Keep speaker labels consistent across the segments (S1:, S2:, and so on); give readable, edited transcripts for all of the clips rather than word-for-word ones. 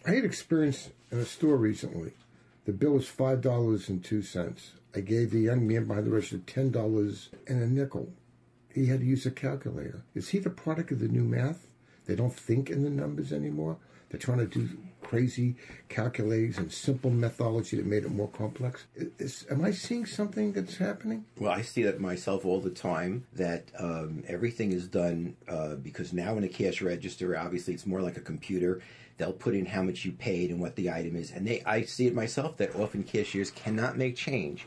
S1: I had experience in a store recently. The bill was $5.02. I gave the young man behind the register $10 and a nickel. He had to use a calculator. Is he the product of the new math? They don't think in the numbers anymore. They're trying to do crazy calculators and simple methodology that made it more complex. Am I seeing something that's happening?
S2: Well, I see that myself all the time, that everything is done because now in a cash register, obviously it's more like a computer. They'll put in how much you paid and what the item is. And I see it myself that often cashiers cannot make change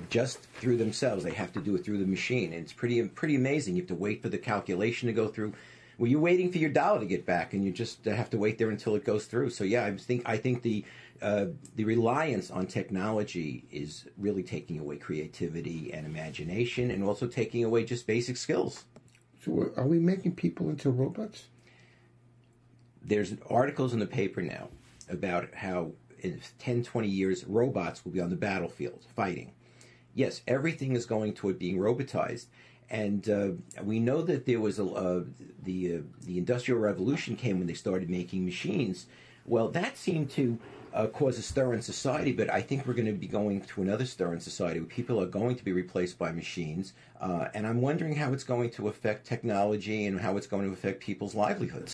S2: just through themselves. They have to do it through the machine. And it's pretty amazing. You have to wait for the calculation to go through. Well, you're waiting for your dollar to get back, and you just have to wait there until it goes through. So, yeah, I think the reliance on technology is really taking away creativity and imagination, and also taking away just basic skills.
S1: So, are we making people into robots?
S2: There's articles in the paper now about how in 10, 20 years, robots will be on the battlefield fighting. Yes, everything is going toward being robotized. And we know that there was the Industrial Revolution came when they started making machines. Well, that seemed to cause a stir in society, but I think we're going to be going to another stir in society where people are going to be replaced by machines. And I'm wondering how it's going to affect technology and how it's going to affect people's livelihoods.